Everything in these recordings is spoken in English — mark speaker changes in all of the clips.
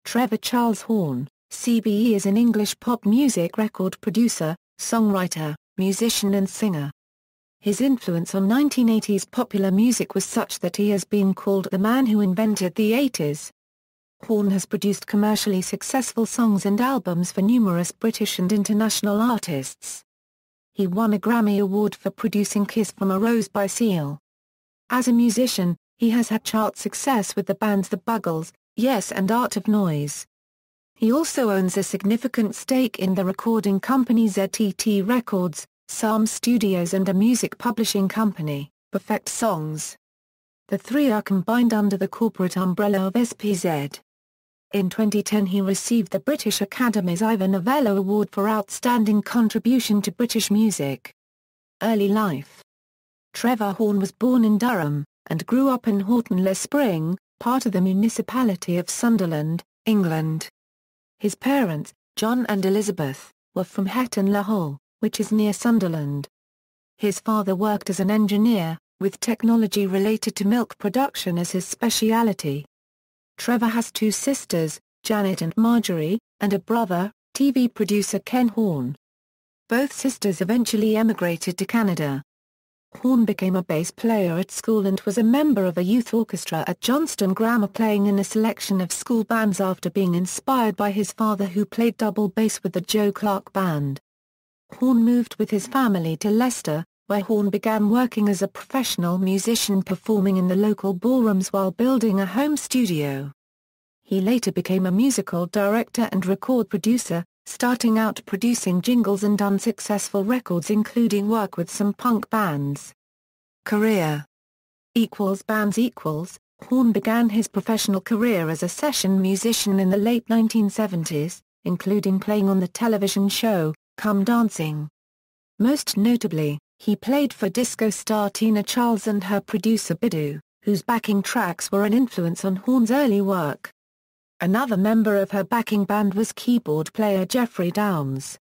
Speaker 1: Trevor Charles Horn, CBE, is an English pop music record producer, songwriter, musician and singer. His influence on 1980s popular music was such that he has been called the man who invented the 80s. Horn has produced commercially successful songs and albums for numerous British and international artists. He won a Grammy Award for producing Kiss from a Rose by Seal. As a musician, he has had chart success with the bands The Buggles, Yes and Art of Noise. He also owns a significant stake in the recording company ZTT Records, Sarm Studios and a music publishing company, Perfect Songs. The three are combined under the corporate umbrella of SPZ. In 2010 he received the British Academy's Ivor Novello Award for Outstanding Contribution to British Music. Early life. Trevor Horn was born in Durham, and grew up in Horton-le-Spring, part of the municipality of Sunderland, England. His parents, John and Elizabeth, were from Hetton-le-Hall, which is near Sunderland. His father worked as an engineer, with technology related to milk production as his speciality. Trevor has two sisters, Janet and Marjorie, and a brother, TV producer Ken Horn. Both sisters eventually emigrated to Canada. Horn became a bass player at school and was a member of a youth orchestra at Johnston Grammar, playing in a selection of school bands after being inspired by his father, who played double bass with the Joe Clark Band. Horn moved with his family to Leicester, where Horn began working as a professional musician, performing in the local ballrooms while building a home studio. He later became a musical director and record producer, starting out producing jingles and unsuccessful records, including work with some punk bands. Career. Bands. Horn began his professional career as a session musician in the late 1970s, including playing on the television show, Come Dancing. Most notably, he played for disco star Tina Charles and her producer Bidoo, whose backing tracks were an influence on Horn's early work. Another member of her backing band was keyboard player Jeffrey Downes.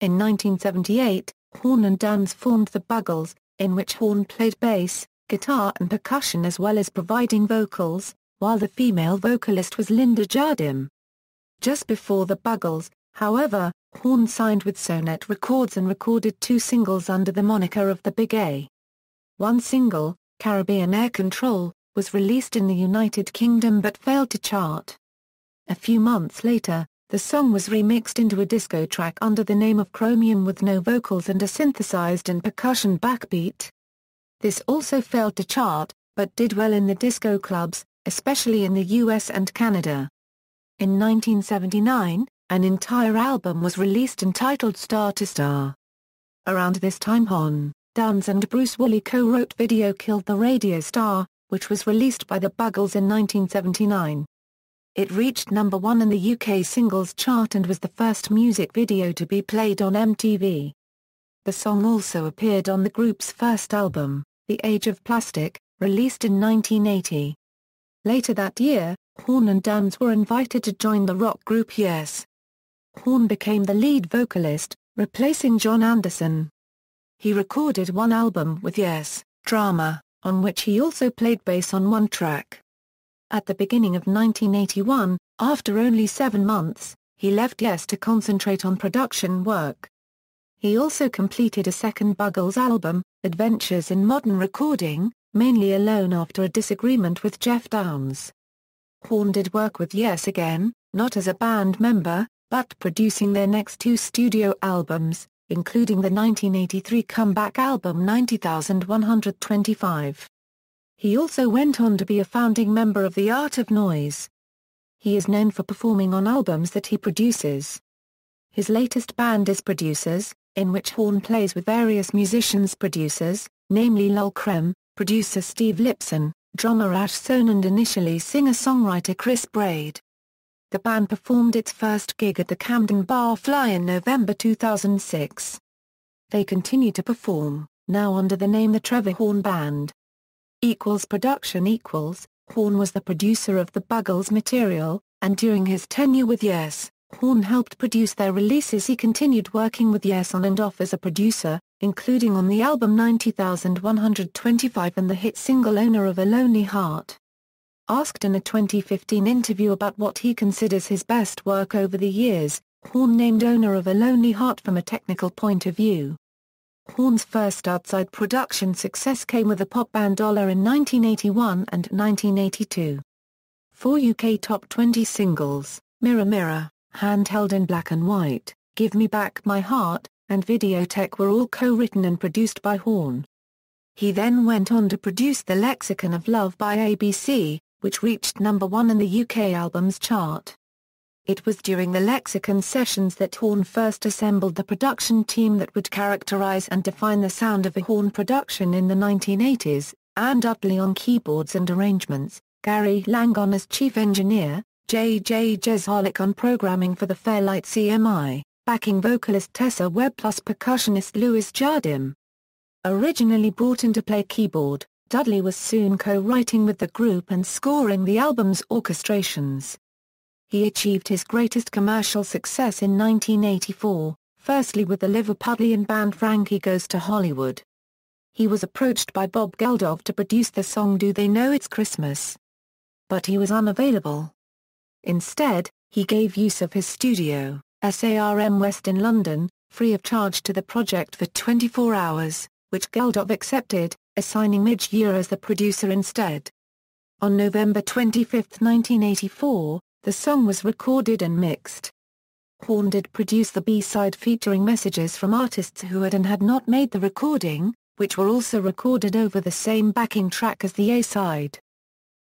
Speaker 1: In 1978, Horn and Downes formed the Buggles, in which Horn played bass, guitar and percussion as well as providing vocals, while the female vocalist was Linda Jardim. Just before the Buggles, however, Horn signed with Sonet Records and recorded two singles under the moniker of the Big A. One single, Caribbean Air Control, was released in the United Kingdom but failed to chart. A few months later, the song was remixed into a disco track under the name of Chromium with no vocals and a synthesized and percussion backbeat. This also failed to chart, but did well in the disco clubs, especially in the US and Canada. In 1979, an entire album was released entitled Star to Star. Around this time Horn, Downes and Bruce Woolley co-wrote Video Killed the Radio Star, which was released by the Buggles in 1979. It reached number 1 in the UK singles chart and was the first music video to be played on MTV. The song also appeared on the group's first album, The Age of Plastic, released in 1980. Later that year, Horn and Downes were invited to join the rock group Yes. Horn became the lead vocalist, replacing John Anderson. He recorded one album with Yes, Drama, on which he also played bass on one track. At the beginning of 1981, after only 7 months, he left Yes to concentrate on production work. He also completed a second Buggles album, Adventures in Modern Recording, mainly alone after a disagreement with Jeff Downes. Horn did work with Yes again, not as a band member, but producing their next two studio albums, including the 1983 comeback album 90,125. He also went on to be a founding member of the Art of Noise. He is known for performing on albums that he produces. His latest band is Producers, in which Horn plays with various musicians-producers, namely Lol Creme, producer Steve Lipson, drummer Ash Sohn and initially singer-songwriter Chris Braid. The band performed its first gig at the Camden Bar Fly in November 2006. They continue to perform, now under the name The Trevor Horn Band. Production. Horn was the producer of the Buggles material, and during his tenure with Yes, Horn helped produce their releases. He continued working with Yes on and off as a producer, including on the album 90,125 and the hit single Owner of a Lonely Heart. Asked in a 2015 interview about what he considers his best work over the years, Horn named Owner of a Lonely Heart from a technical point of view. Horn's first outside production success came with the pop band Dollar in 1981 and 1982. 4 UK Top 20 singles, Mirror Mirror, Handheld in Black and White, Give Me Back My Heart, and Videotech were all co-written and produced by Horn. He then went on to produce The Lexicon of Love by ABC, which reached #1 in the UK albums chart. It was during the Lexicon sessions that Horn first assembled the production team that would characterize and define the sound of a Horn production in the 1980s, Anne Dudley on keyboards and arrangements, Gary Langon as chief engineer, J.J. Jesalik on programming for the Fairlight CMI, backing vocalist Tessa Webb plus percussionist Louis Jardim. Originally brought in to play keyboard, Dudley was soon co-writing with the group and scoring the album's orchestrations. He achieved his greatest commercial success in 1984, firstly with the Liverpudlian band Frankie Goes to Hollywood. He was approached by Bob Geldof to produce the song Do They Know It's Christmas? But he was unavailable. Instead, he gave use of his studio, SARM West in London, free of charge to the project for 24 hours, which Geldof accepted, assigning Midge Ure as the producer instead. On November 25, 1984, the song was recorded and mixed. Horn did produce the B-side featuring messages from artists who had and had not made the recording, which were also recorded over the same backing track as the A-side.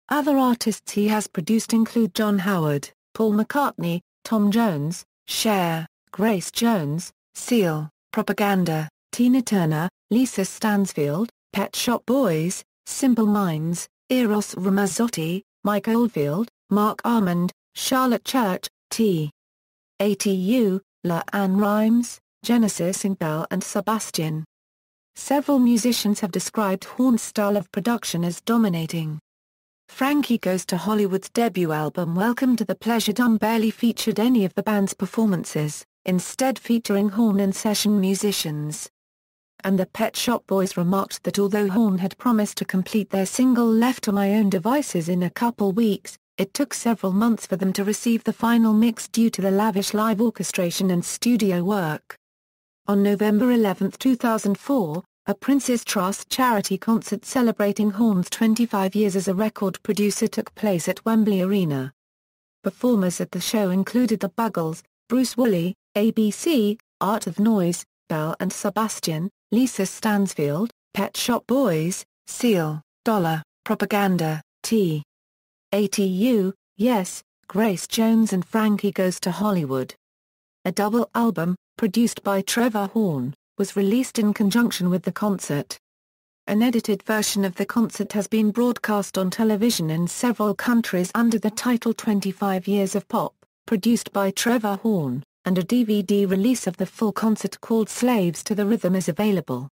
Speaker 1: Other artists he has produced include John Howard, Paul McCartney, Tom Jones, Cher, Grace Jones, Seal, Propaganda, Tina Turner, Lisa Stansfield, Pet Shop Boys, Simple Minds, Eros Ramazzotti, Mike Oldfield, Mark Armand, Charlotte Church, T. ATU, La Ann Rimes, Genesis and Bell and Sebastian. Several musicians have described Horn's style of production as dominating. Frankie Goes to Hollywood's debut album Welcome to the Pleasure Dome barely featured any of the band's performances, instead featuring Horn and session musicians. And the Pet Shop Boys remarked that although Horn had promised to complete their single Left to My Own Devices in a couple weeks, it took several months for them to receive the final mix due to the lavish live orchestration and studio work. On November 11, 2004, a Prince's Trust charity concert celebrating Horn's 25 years as a record producer took place at Wembley Arena. Performers at the show included the Buggles, Bruce Woolley, ABC, Art of Noise, Bell and Sebastian, Lisa Stansfield, Pet Shop Boys, Seal, Dollar, Propaganda, T. ATU, Yes, Grace Jones and Frankie Goes to Hollywood. A double album, produced by Trevor Horn, was released in conjunction with the concert. An edited version of the concert has been broadcast on television in several countries under the title 25 Years of Pop, produced by Trevor Horn, and a DVD release of the full concert called Slaves to the Rhythm is available.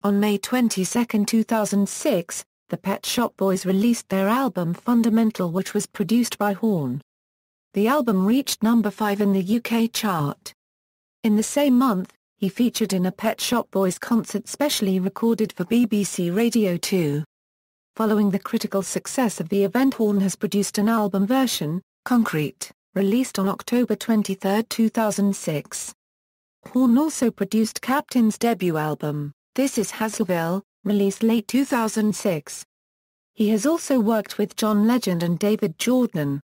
Speaker 1: On May 22, 2006, the Pet Shop Boys released their album Fundamental, which was produced by Horn. The album reached number 5 in the UK chart. In the same month, he featured in a Pet Shop Boys concert specially recorded for BBC Radio 2. Following the critical success of the event, Horn has produced an album version, Concrete, released on October 23, 2006. Horn also produced Captain's debut album, This Is Hazelville, released late 2006. He has also worked with John Legend and David Jordan.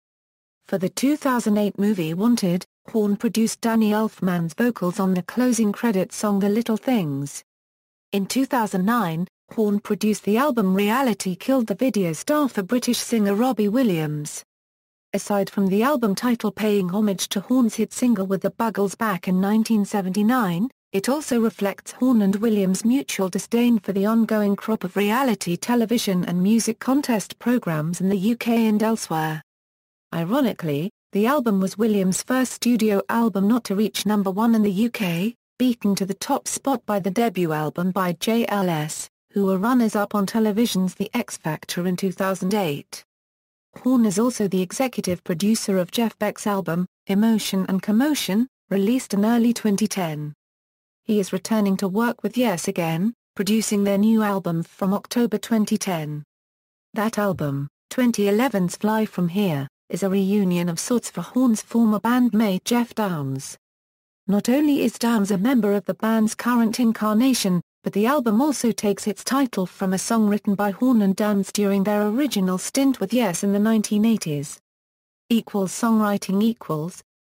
Speaker 1: For the 2008 movie Wanted, Horn produced Danny Elfman's vocals on the closing credits song The Little Things. In 2009, Horn produced the album Reality Killed the video star for British singer Robbie Williams. Aside from the album title paying homage to Horn's hit single with the Buggles back in 1979, it also reflects Horn and Williams' mutual disdain for the ongoing crop of reality television and music contest programs in the UK and elsewhere. Ironically, the album was Williams' first studio album not to reach number 1 in the UK, beaten to the top spot by the debut album by JLS, who were runners-up on television's The X Factor in 2008. Horn is also the executive producer of Jeff Beck's album, Emotion and Commotion, released in early 2010. He is returning to work with Yes Again, producing their new album from October 2010. That album, 2011's Fly From Here, is a reunion of sorts for Horn's former bandmate Jeff Downes. Not only is Downes a member of the band's current incarnation, but the album also takes its title from a song written by Horn and Downes during their original stint with Yes in the 1980s. Songwriting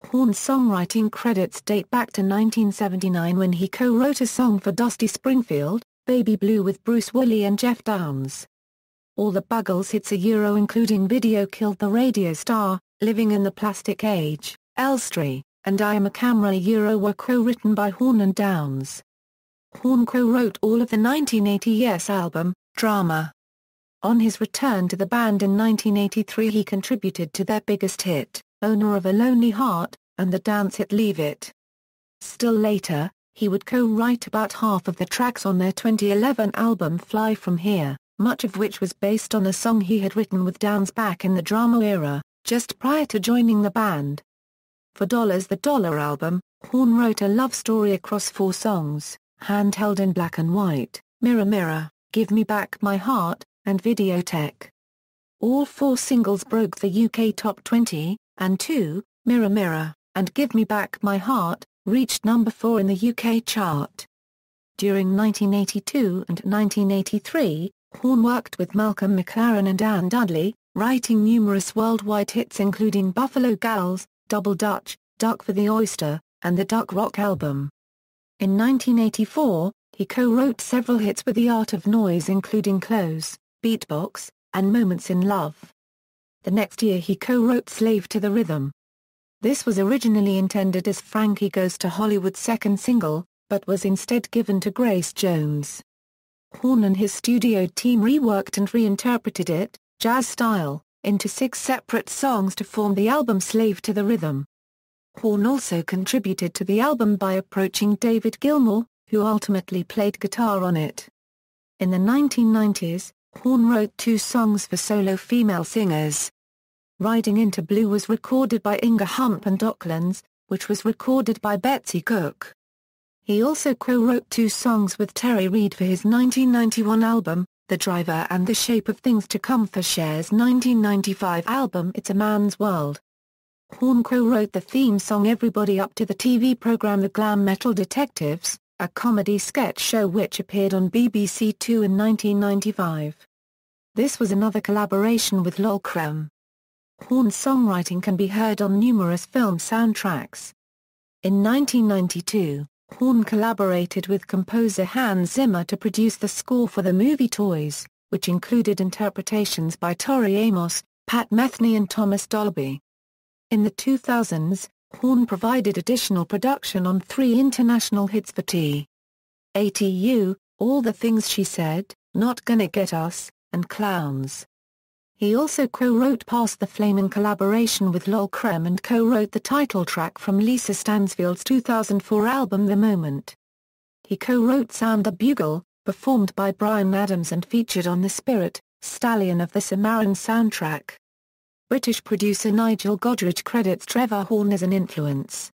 Speaker 1: Horn's songwriting credits date back to 1979 when he co-wrote a song for Dusty Springfield, Baby Blue with Bruce Woolley and Jeff Downes. All the Buggles hits including Video Killed the Radio Star, Living in the Plastic Age, Elstree, and I Am a Camera were co-written by Horn and Downes. Horn co-wrote all of the 1980 Yes album, Drama. On his return to the band in 1983 he contributed to their biggest hit, Owner of a Lonely Heart, and the dance hit Leave It. Still later, he would co-write about half of the tracks on their 2011 album Fly From Here, much of which was based on a song he had written with Downes back in the Drama era, just prior to joining the band. For the Dollar album, Horn wrote a love story across 4 songs, Handheld in Black and White, Mirror Mirror, Give Me Back My Heart, and Videotech. All 4 singles broke the UK Top 20, and 2, Mirror Mirror, and Give Me Back My Heart, reached number 4 in the UK chart. During 1982 and 1983, Horn worked with Malcolm McLaren and Ann Dudley, writing numerous worldwide hits including Buffalo Gals, Double Dutch, Duck for the Oyster, and the Duck Rock album. In 1984, he co-wrote several hits with The Art of Noise including Close, Beatbox, and Moments in Love. The next year he co-wrote Slave to the Rhythm. This was originally intended as Frankie Goes to Hollywood's second single, but was instead given to Grace Jones. Horn and his studio team reworked and reinterpreted it, jazz-style, into 6 separate songs to form the album Slave to the Rhythm. Horn also contributed to the album by approaching David Gilmour, who ultimately played guitar on it. In the 1990s, Horn wrote 2 songs for solo female singers. Riding Into Blue was recorded by Inga Hump and Docklands, which was recorded by Betsy Cook. He also co-wrote 2 songs with Terry Reid for his 1991 album, The Driver, and The Shape of Things to Come for Cher's 1995 album It's a Man's World. Horn co-wrote the theme song Everybody Up to the TV program The Glam Metal Detectives, a comedy sketch show which appeared on BBC Two in 1995. This was another collaboration with Lol Creme. Horn's songwriting can be heard on numerous film soundtracks. In 1992, Horn collaborated with composer Hans Zimmer to produce the score for the movie Toys, which included interpretations by Tori Amos, Pat Metheny and Thomas Dolby. In the 2000s, Horn provided additional production on 3 international hits for T.A.T.U., All the Things She Said, Not Gonna Get Us, and Clowns. He also co-wrote Past the Flame in collaboration with Lol Creme and co-wrote the title track from Lisa Stansfield's 2004 album The Moment. He co-wrote Sound the Bugle, performed by Bryan Adams and featured on the Spirit, Stallion of the Cimarron soundtrack. British producer Nigel Godrich credits Trevor Horn as an influence.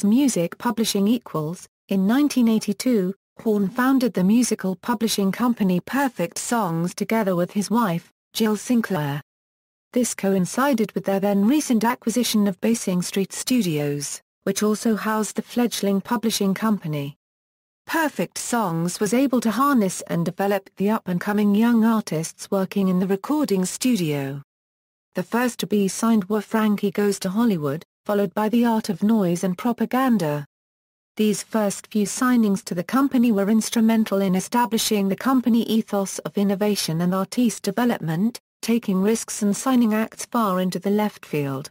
Speaker 1: Music publishing In 1982, Horn founded the musical publishing company Perfect Songs together with his wife, Jill Sinclair. This coincided with their then recent acquisition of Basing Street Studios, which also housed the fledgling publishing company. Perfect Songs was able to harness and develop the up-and-coming young artists working in the recording studio. The first to be signed were Frankie Goes to Hollywood, followed by The Art of Noise and Propaganda. These first few signings to the company were instrumental in establishing the company ethos of innovation and artiste development, taking risks and signing acts far into the left field.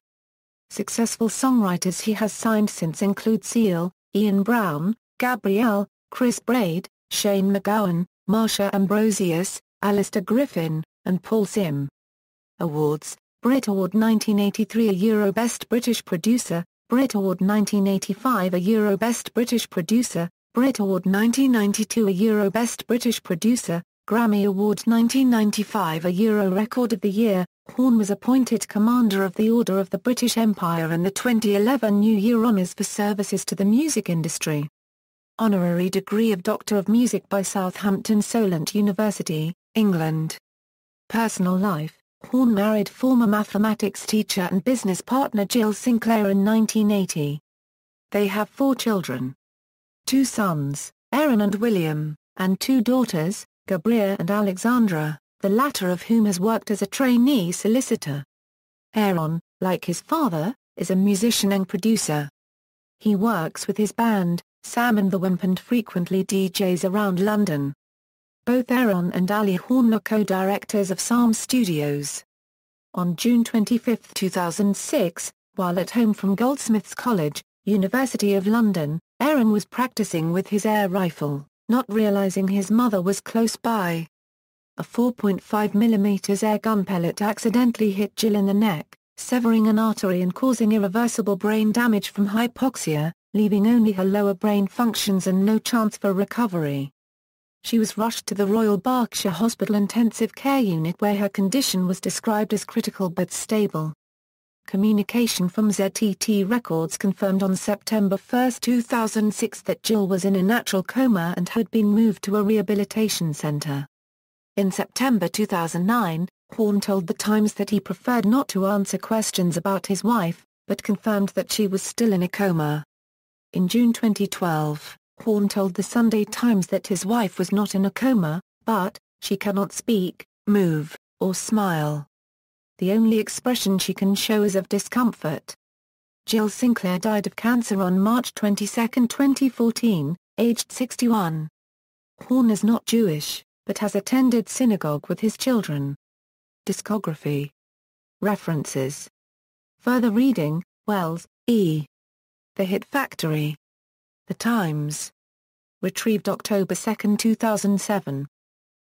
Speaker 1: Successful songwriters he has signed since include Seal, Ian Brown, Gabrielle, Chris Braid, Shane McGowan, Marsha Ambrosius, Alistair Griffin, and Paul Sim. Awards: Brit Award 1983 a Euro Best British Producer, Brit Award 1985 a Euro Best British Producer, Brit Award 1992 a Euro Best British Producer, Grammy Award 1995 a Euro Record of the Year. Horn was appointed Commander of the Order of the British Empire and the 2011 New Year Honours for services to the music industry. Honorary degree of Doctor of Music by Southampton Solent University, England. Personal life: Horn married former mathematics teacher and business partner Jill Sinclair in 1980. They have 4 children. 2 sons, Aaron and William, and 2 daughters, Gabrielle and Alexandra, the latter of whom has worked as a trainee solicitor. Aaron, like his father, is a musician and producer. He works with his band, Sam and the Wimp, and frequently DJs around London. Both Aaron and Ali Horn are co-directors of Sarm Studios. On June 25, 2006, while at home from Goldsmiths College, University of London, Aaron was practicing with his air rifle, not realizing his mother was close by. A 4.5mm air gun pellet accidentally hit Jill in the neck, severing an artery and causing irreversible brain damage from hypoxia, leaving only her lower brain functions and no chance for recovery. She was rushed to the Royal Berkshire Hospital Intensive Care Unit where her condition was described as critical but stable. Communication from ZTT Records confirmed on September 1, 2006 that Jill was in a natural coma and had been moved to a rehabilitation center. In September 2009, Horn told The Times that he preferred not to answer questions about his wife, but confirmed that she was still in a coma. In June 2012, Horn told the Sunday Times that his wife was not in a coma, but, she cannot speak, move, or smile. The only expression she can show is of discomfort. Jill Sinclair died of cancer on March 22, 2014, aged 61. Horn is not Jewish, but has attended synagogue with his children. Discography References. Further reading, Wells, E. The Hit Factory. The Times. Retrieved October 2, 2007.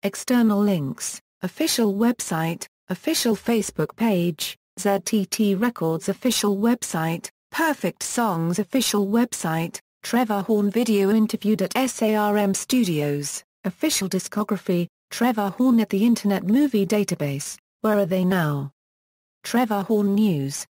Speaker 1: External links, official website, official Facebook page, ZTT Records official website, Perfect Songs official website, Trevor Horn video interviewed at Sarm Studios, official discography, Trevor Horn at the Internet Movie Database, Where Are They Now? Trevor Horn News.